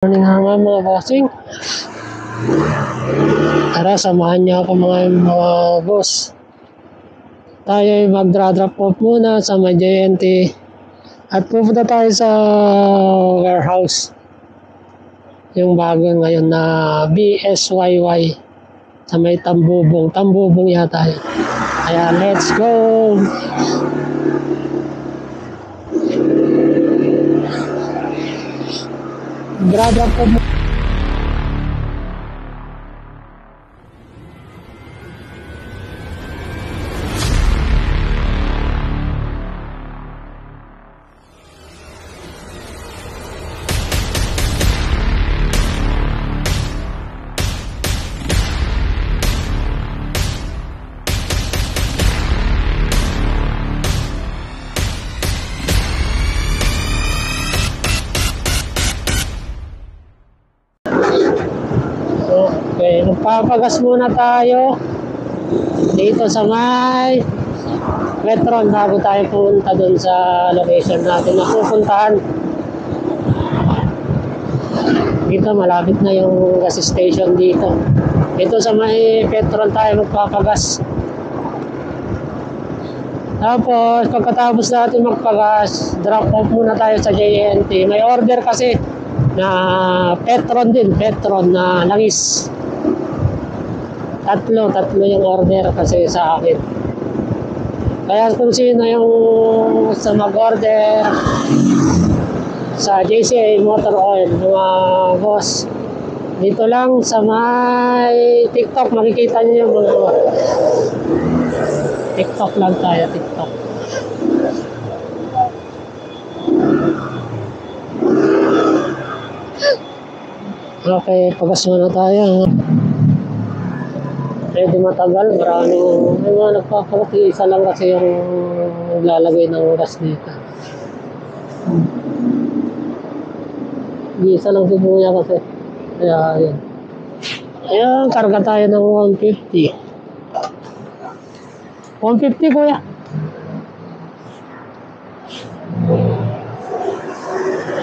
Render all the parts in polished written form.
Morning mga bossing. Tara, samahan niyo ako mga boss. Tayo ay mag-drop off muna sa may JNT at pupunta tayo sa warehouse. Yung bago ngayon na BSYY sa may Tambubong yata yun. Kaya let's go! Drop off. Okay, magpapagas muna tayo dito sa may Metron bago tayo pumunta dun sa location natin na pupuntahan. Dito malapit na yung gas station dito. Dito sa may Petron tayo magpapagas. Tapos pagkatapos natin magpagas, drop off muna tayo sa JNT. May order kasi na Petron na langis. Tatlo yung order kasi sa akin. Kaya kung sino yung sa mag-order sa JCA Motor Oil, mga boss, dito lang sa may TikTok, makikita niyo yung mga TikTok lang tayo, TikTok. Okay, pagas muna tayo. Medyo matagal, maraming may mga nagpapalit. Isa lang kasi yung naglalagay ng gas dito. Isa lang si Kuya kasi. Kaya yun. Ayan, karga tayo ng 150. 150 Kuya.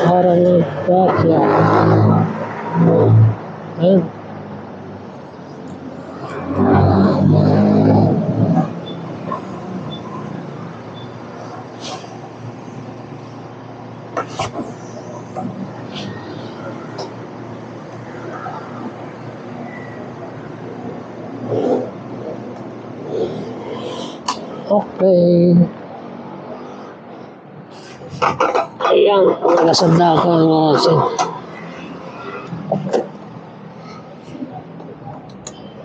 Parang gotcha. Ayan. Okay. Ayan, nagasanda ako ang osin.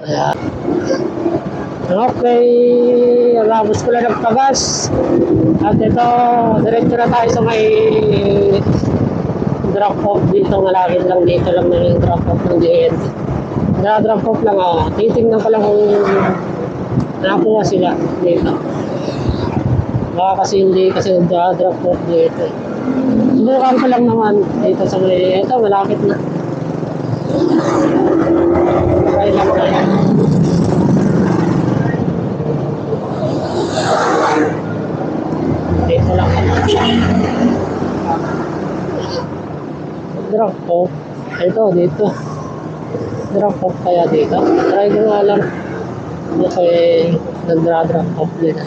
Ayan. Okay, alabos ko lang nagpagas. At ito, diretso na tayo sa may drop off dito. Malapit lang dito lang na yung drop off ng JNT. Drop off lang ako. Titingnan ko lang kung nakakuha sila dito. Baka kasi hindi kasi drop off dito. Subukan ko lang naman dito sa may, ito malapit na. Okay lang tayo. Dito lang. Drop off. Ito, dito. Drop off kaya dito. Try ko nga lang. Okay, nag-drop off dito.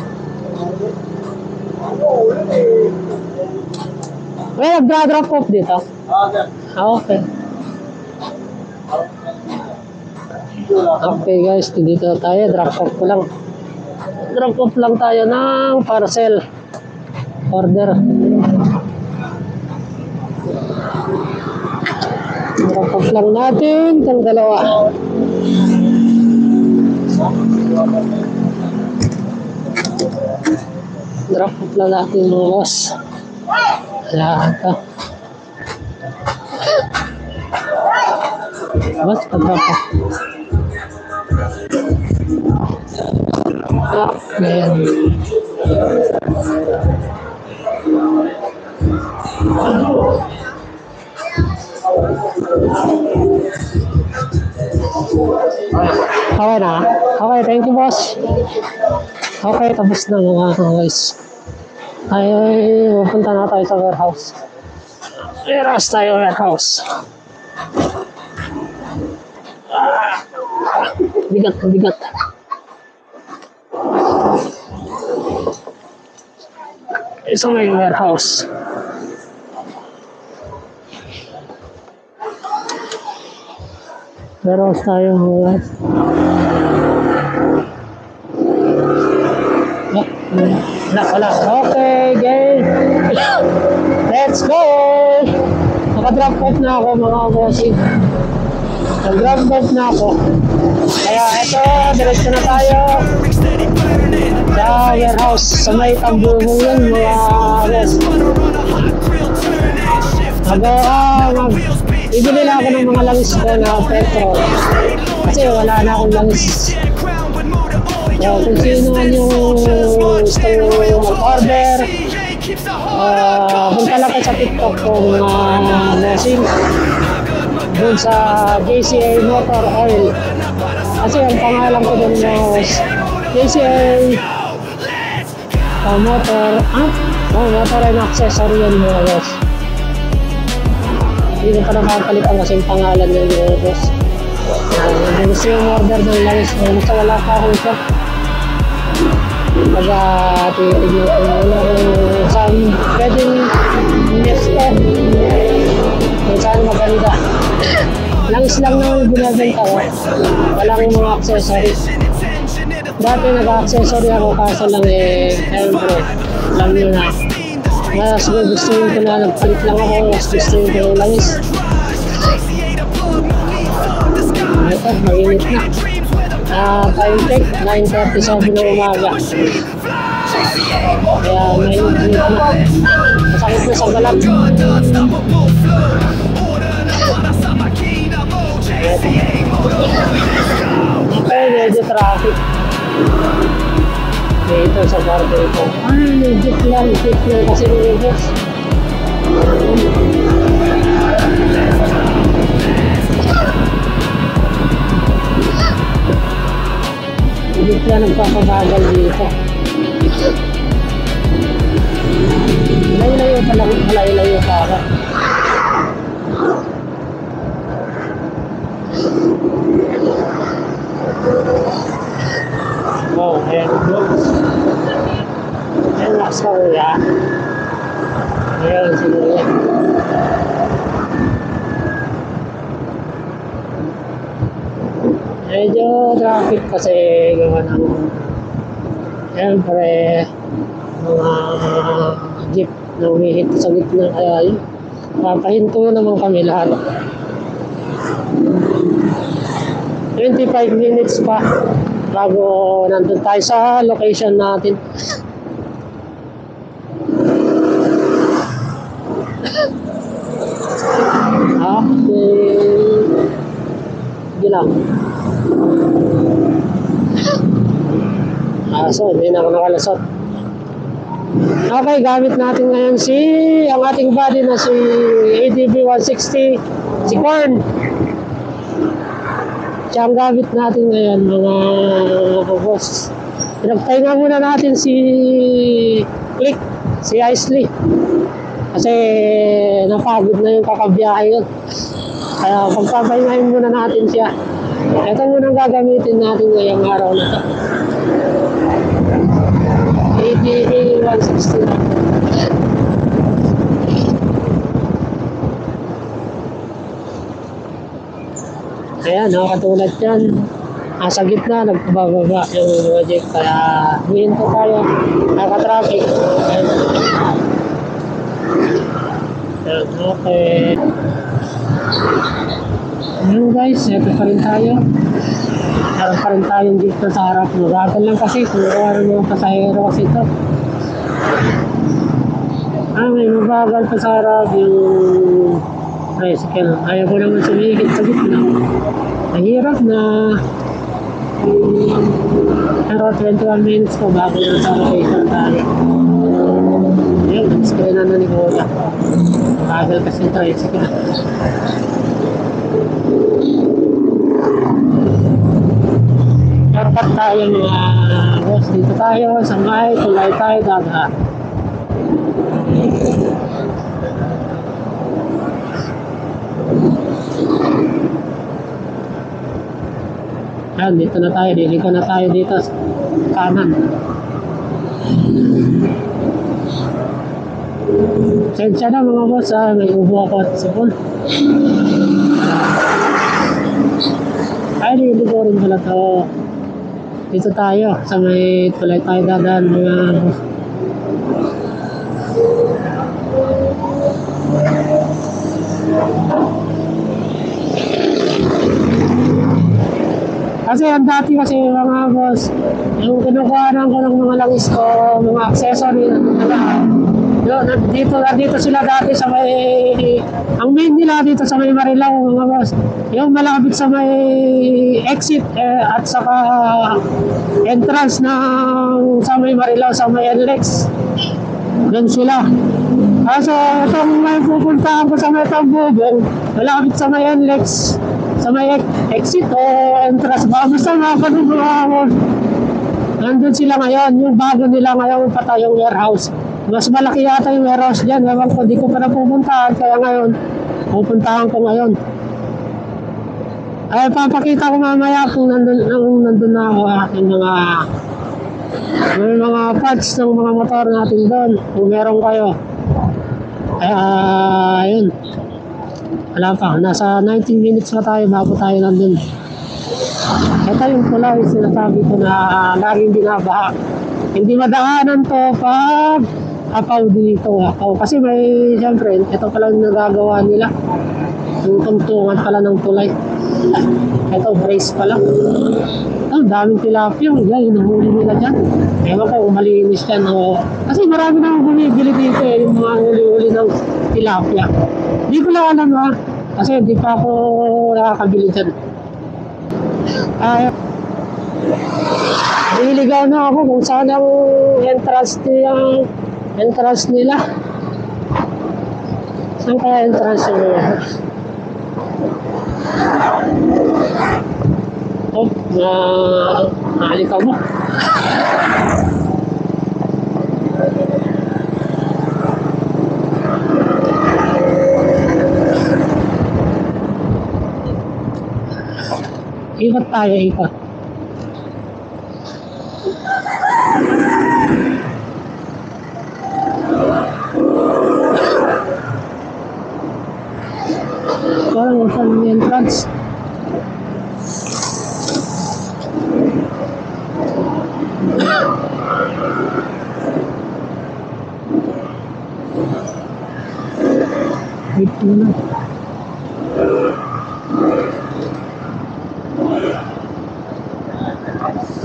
May nag-drop off dito? Okay. Okay guys, dito tayo. Drop off ko lang. Drop off lang tayo ng parcel. Order. Drop off lang natin itong dalawa. Drop off lang natin mga boss. Ayan ito. Boss, pa-drop off. Ayan. Okay na? Okay, thank you boss. Okay, tapos na mga guys. Ay, pupunta na tayo sa warehouse. Warehouse tayo, warehouse. Bigat, bigat. Isa may warehouse. Warehouse tayo mga. Wala. Okay, game. Let's go! Naka-drop off na ako mga bossing. Nag-drop off na ako. Kaya ito, diretso na tayo sa warehouse. Sa may tambungan yun mga boss. Ibili na ako ng mga langis ko na petrol. Kasi wala na akong langis. So, kung sino man yung gusto mag-order, punta lang kayo sa TikTok ko mga bossing. Doon sa JCA Motor Oil. Kasi ang pangalan ko doon was JCA Motor and Accessory yun mga boss. Hindi ko pa nakakalitan kasi yung pangalan ng mga boss. Kung gusto yung order ng langis, gusto wala pa akong shop. Titignan ko muna kung saan pwedeng nesto. Kung saan maganda. Langis lang naman yung binabenta ko. Walang mga accessories. Dati nag-accessory ako kaso lang siyempre, alam nyo na. Mas gustuin ko na nagpalit lang ako, mas gustuin ko yung langis. Ito, mag-init na. Time check, 9:37 ng umaga. Kaya mainit na. Masakit na sa balat. Okay, medyo traffic. Dito sa parte ito. Legit lang kasi nilibos. Legit lang nagpapabagal dito. Malayo pa ako. Oh, ayan po. Ayan na sa kuya. Ayan si kuya. Medyo traffic kasi gawa ng siyempre mga jeep na umihit sa gitna kaya yun. Papahinto naman kami lahat. 25 minutes pa bago nandun tayo sa location natin. Okay. Sige lang. So, hindi na ako nakalasot. Okay, gamit natin ngayon ang ating body na si ADB 160, si Corn. Siya ang gamit natin ngayon mga boss. Pinagpahinga muna natin si Click, si Isley. Kasi napagod na yung kakabiyahe yun. Kaya pagpapahingahin muna natin siya. Ito muna ang gagamitin natin ngayong araw na ito. ADB 160 na. Ayan, katulad yan. Sa gitna, nagpababa yung project. Kaya huminto tayo. Naka-traffic. Ayan, okay. Ayan guys, ito pa rin tayo. Meron pa rin tayong dito sa harap. Mabagal lang kasi kung ano mga pasahero kasi ito. May mabagal pa sa harap yung tricycle. Ayaw ko naman sumigit sa gitna. Mahirap na. Pero 21 minutes ko bago na sa location tayo. Ayan, nag-screen na ni Kuya. Mabagal kasi yung tricycle. Dapat tayo mga boss. Dito tayo sa may tulay tayo dagat. Ayan, dito na tayo. Liliko na tayo dito sa kanan. Sensya na mga boss, may ubo ako at sipon. Ay, liliko rin pala to. Dito tayo, sa may tulay tayo dadaan mga boss. Kasi ang dati kasi mga boss, yung kinukuhanan ko ng mga langis ko, mga accessory, dito sila dati sa may, ang main nila dito sa may Marilao mga boss, yung malapit sa may exit at saka entrance ng sa may Marilao, sa may NLEX, doon sila. So itong may pupuntahan ko sa may Tambubong, malapit sa may NLEX, sa may exit o entrance ba, basta mga ganun mga boss. Nandun sila ngayon, yung bago nila ngayon patay yung warehouse. Mas malaki yata yung warehouse dyan. Ewan ko, di ko pa napupuntahan. Kaya ngayon, pupuntahan ko ngayon. Ay, papakita ko mamaya kung nandun na ako aking may mga parts ng mga motor natin doon. Kung meron kayo. Ay, ayun. Wala pa. Nasa 19 minutes pa tayo bago tayo nandun. Ito yung pula yung sinasabi ko na laging binabaha. Hindi madaanan to pag apaw dito. Kasi may, siyempre, ito pala yung nagagawa nila. Yung tungtungan pala ng tulay. Ito, brace pala. Daming tilapia. Yan, hinuhuli nila dyan. Ewan ko, malinis yan. Kasi marami na bumibili dito yung mga huli-huli ng tilapia. Hindi ko lang alam kasi hindi pa ako nakakabili dyan. Niligaw na ako kung saan ang entrance nila. Saan kaya entrance nila? Halika mo. Ikot tayo, ikot. Parang saan yung entrance? Wait muna.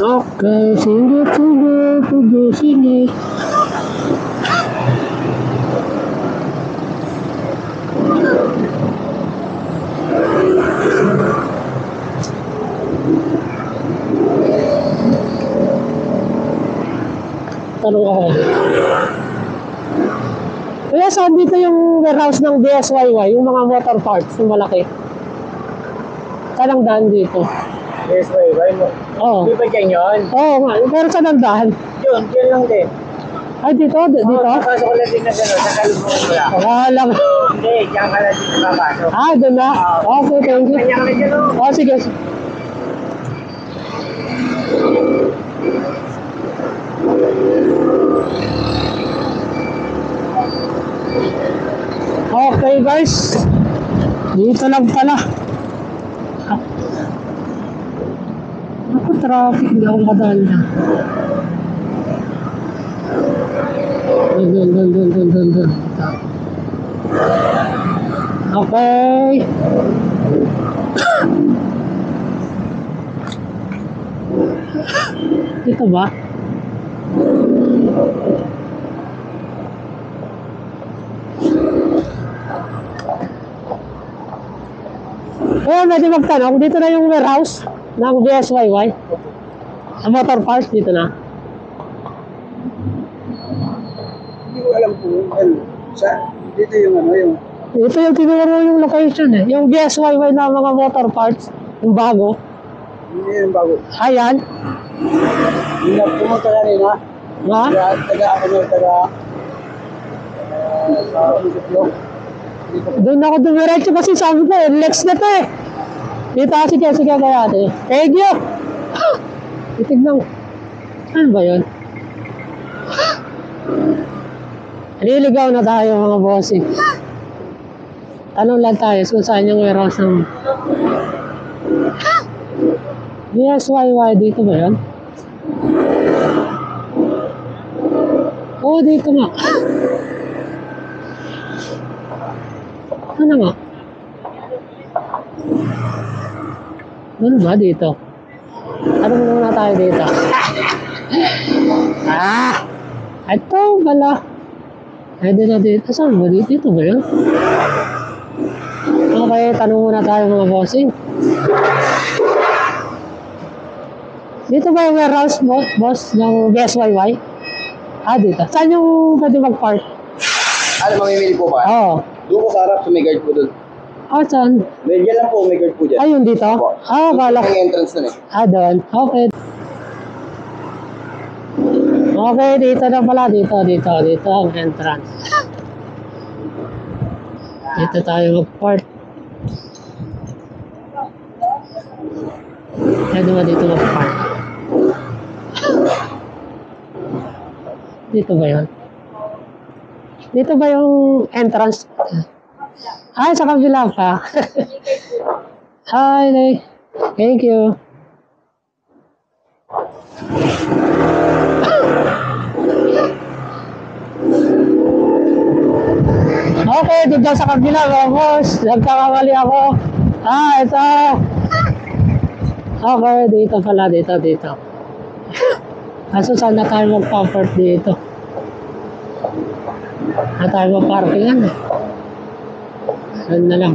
Okay, sige. Tanong ako. Kaya saan dito yung warehouse ng DSYY, yung mga motor parts, yung malaki? Saan ang daan dito? DSYY mo? Oo. Di ba dyan yun? Oo nga, pero saan ang daan? Yun, dyan lang din. Ay, dito? Dito? Nakasok ko lang din na gano'n, nakalubungan ko lang. Wala lang. Hindi, dyan ka lang din nakapasok. Doon na? Okay, thank you. Kanya ka na dyan o. Sige. Okay guys, dito lang pala. Ako traffic, hindi ako madaan dyan. Doon. Okay. Dito ba? Pwede magtanong, dito na yung warehouse ng DSYY. Sa motor parts, dito na. Hindi ko alam kung dito yung yung... Ito yung tinuro yung location Yung DSYY na mga motor parts, yung bago. Hindi yung bago. Ayan. Hindi na pumunta kanina. Ha? Doon ako dumiretso kasi sabi ko, Lex na to Dito, sige kaya ate. Thank you. Titignan. Ano ba yun? Nililigaw na tayo mga bossing. Tanong lang tayo kung saan yung warehouse ng BSYY. Dito ba yun? Oo, dito nga. Ano nga? Ano ba dito? Tanong muna tayo dito. Ito pala. Pwede na dito. Saan ba dito? Dito ba yun? Okay, tanong muna tayo mga bossing. Dito ba yung warehouse boss ng BSYY? Dito. Saan yung pwede mag-park? Ano, mamimili po ba? Oo. Doon po sa harap, so may guard po doon. Saan? Yan lang po, may guard po dyan. Ayun dito? Kala. May entrance doon eh. Doon. Okay. Okay, dito na pala. Dito ang entrance. Dito tayo mag-park. Pwede ba dito mag-park? Dito ba yun? Dito ba yung entrance? Sa kabila pa. Hi, thank you. Okay, dito sa kabila, boss. Nagkakamali ako. Ito. Okay, dito pala, dito. Kaso saan na tayo mag-comfort dito? Na tayo mag-parkingan eh. Saan na lang?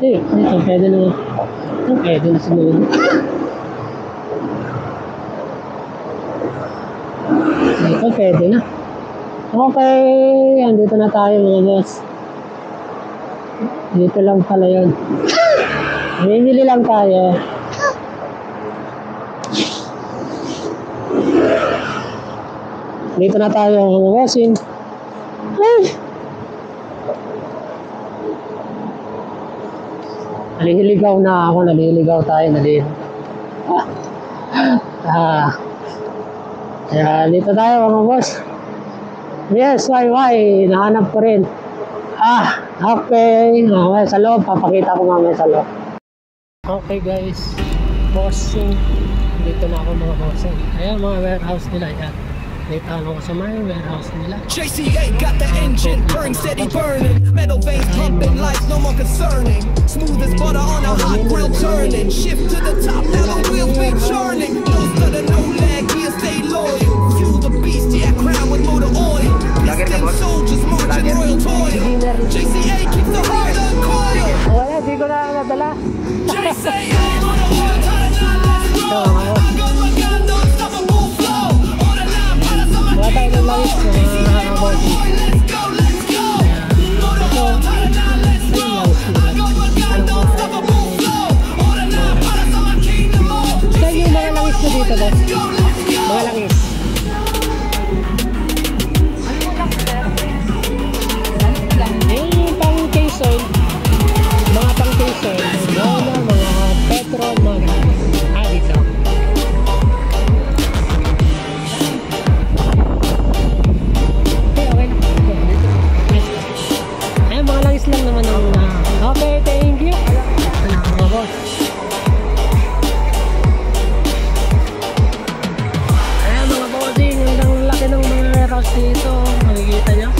Dito pwede na. Ito pwede na sinunod. Dito pwede na. Okay, andito na tayo mga boss. Dito lang pala yun. Bibili lang tayo. Dito na tayo mga bossing. Naliligaw na ako. Naliligaw tayo. Kaya dito tayo mga boss. Yes, why? Nahanap ko rin. Okay. Mamaya sa loob. Papakita ko mamaya sa loob. Okay guys. Bossing. Dito na ako mga bossing. Ayan mga warehouse nila. Ayan. Dito ako sa mga warehouse nila. JCA got the engine turned steady burning. Metal veins pumping, lights no more concerning. Smooth as butter on a hot grill turning. Shift to the top, now the wheels be churning. No stutter, no lag, here stay loyal. Fuel the beast, yeah, crown with motor oil. Distant soldiers marching royal toil. JCA keeps the heart uncoiled. Wala, di ko na nadala. JCA on the one time, now let's roll. I got my gun, unstoppable flow. On the line, para sa Wala tayo ng langis mga bossing. let's go, let's go. On the one time, now let's roll. I got my gun, unstoppable flow. On the line, para sa kingdom all. Saan yung mga langis na dito boss? Mga langis. Pang case oil. Mga pang case oil. Mga petrol, mga dito. Okay. Ayan, mga langis lang naman ang okay, thank you. Mga boss. Ayan mga bossing, ang laki ng mga warehouse dito. Makikita nyo.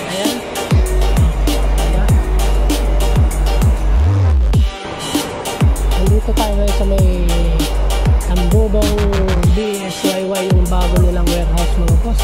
Ayan. Nandito tayo ngayon sa may Tambubong BSYY, yung bago nilang warehouse mga boss.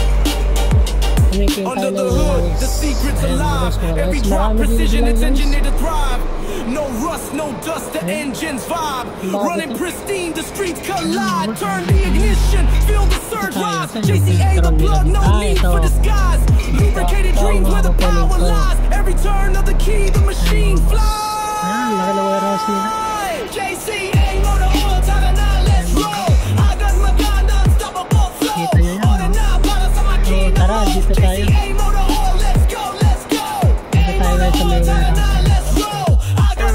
Under the hood, the secret's alive. Every drop precision, it's engineered to thrive. No rust, no dust, the engine's vibe. Running pristine, the streets collide. Turn the ignition, feel the surge rise. JCA, the plug, no need for disguise. Lubricated dreams where the power lies. Every turn of the key, the machine flies. Laki ng warehouse nila. JCA, motor oil, time now, let's roll. I got my gun, unstoppable flow. Kita nyo yan. On and out, para sa kingdom tara, all. dito tayo. JCA, motor oil, let's go, let's go. Dito tayo ngayon sa may warehouse. Let's roll. I got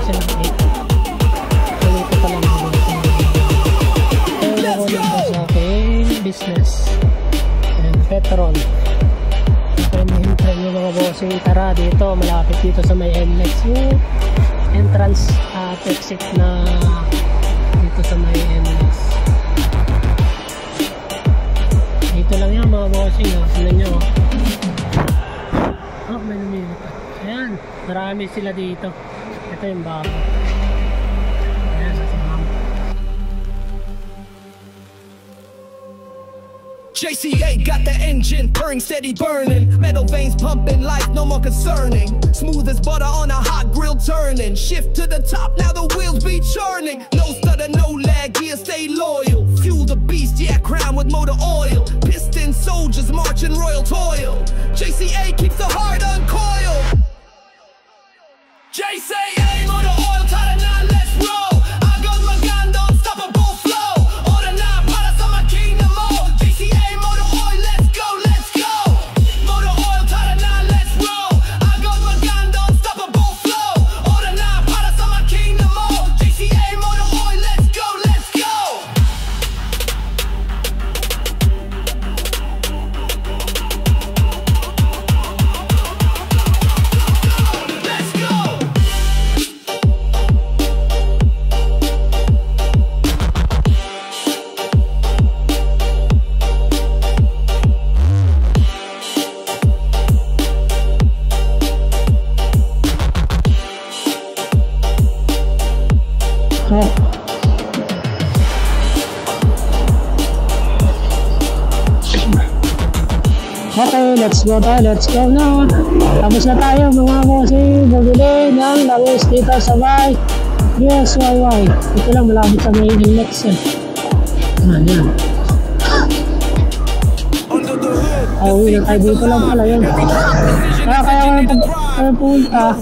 siya ng 8. Dito pa lang ako. Kaya ako lang po sa aking business. And Petron. Hintay nyo mga bossing. Tara dito, malapit dito sa may NLEX. Yung entrance at exit na dito sa may NLEX. Dito lang yan mga bossing. Sila nyo. Oh, may lumilit. Ayan, marami sila dito. Ito yung bago. Ayan, sa simam. JCA got the engine purring, steady burning. Metal veins pumping, life no more concerning. Smooth as butter on a hot grill turning. Shift to the top, now the wheels be churning. No stutter, no lag, gear stay loyal. Fuel the beast, yeah, crown with motor oil. Piston soldiers marching royal toil. JCA keeps the heart uncoiled. JCA motor oil, tighter now, let's roll. I got my gun, unstoppable flow. Order now, para sa my kingdom mode. JCA motor oil, let's go, let's go. Motor oil, tighter now, let's roll. I got my gun, unstoppable flow. Order now, para sa my kingdom mode. JCA motor oil, let's go, let's go. Let's go. Oh. Okay, let's go tayo. Let's go na. Tapos na tayo mga bossing. Bumili ng langis dito sa may USYY. Ito lang malapit sa may NLEX. Ayan. Uwi na tayo dito lang pala yun. Kaya kaya punta.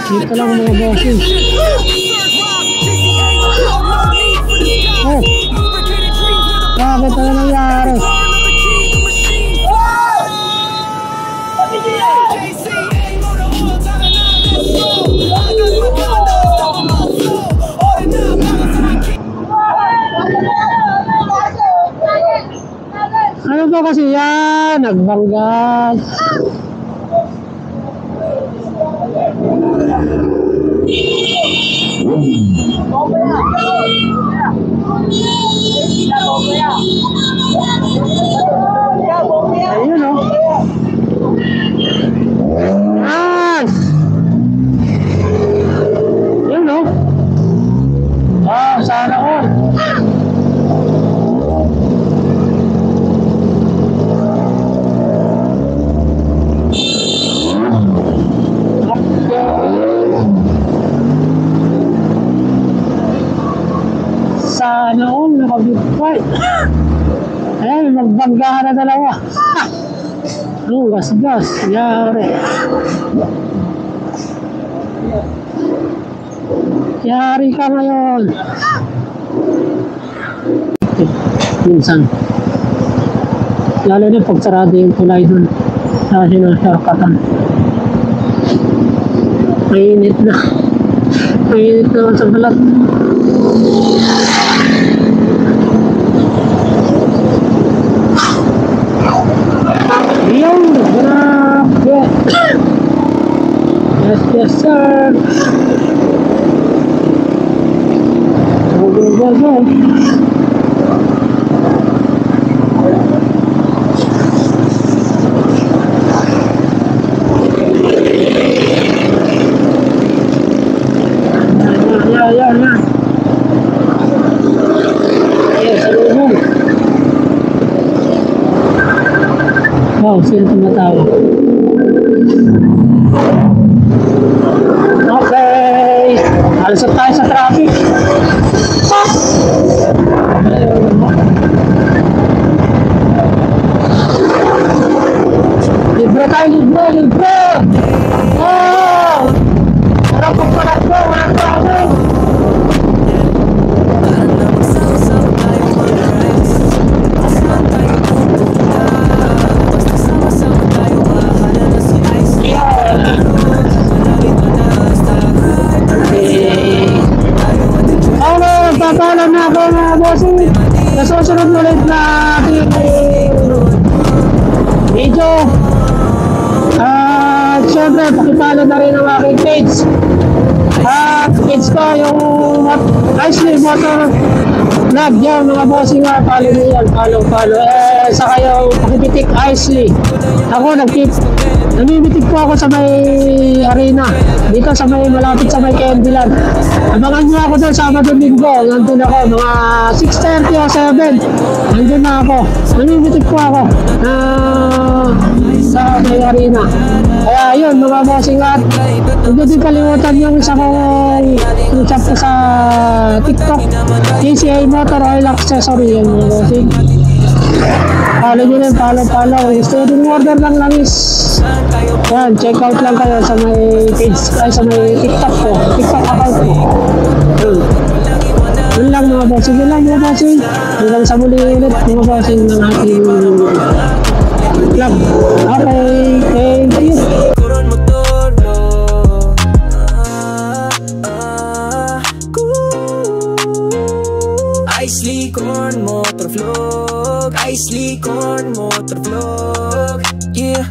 Dito lang mga bossing. Oh, bakit ano nangyari? Ano ba kasi yan? Nagbanggan. Ayun o. Ayun o. Sana all. Sana all, nakabitfight. Ayan, magbanggahan na dalawa. Gas. Yari. Yari ka ngayon. Minsan. Lalo na pag sarado yung tulay dun. Sa sinasarkatan. Mainit na. Mainit na sa balat. Yung grabe. Yes sir. Go. Yeah. Yes, salubong. Wow, sino tumatawa? Okay. Alasot tayo sa traffic. Libre tayo, libre! Wow! Harap ko pala ito, walang traffic! Okay, papaalam na ako mga bossing. Sa susunod ulit na ating video. At syempre, pakipalo na rin ang aking page. At page ko yung Isley Motor Vlog yan mga bossing nga. Follow nyo yan, follow. Saka yung pakipitik Isley. Ako namimitik po ako sa may arena. Dito sa may malapit sa may Candyland. Abangan nyo ako doon Sabado Linggo. Nandun ako mga 6:30 o 7. Nandun na ako. Namimitik po ako sa may arena. Kaya yun mga bossing at huwag din kalimutan yung isa kong chat ko sa TikTok. KCI Motor Oil Accessory yan mga bossing. Follow nyo rin, follow. Gusto nyo din order ng langis. Yan, check out lang kayo sa may page, sa may TikTok ko. TikTok account ko. Yun lang mga bossing. Hanggang sa muli ulit mga bossing ng ating vlog. Okay, thank you. Isley Corn Motor Vlog, Isley Corn Motor Vlog, yeah.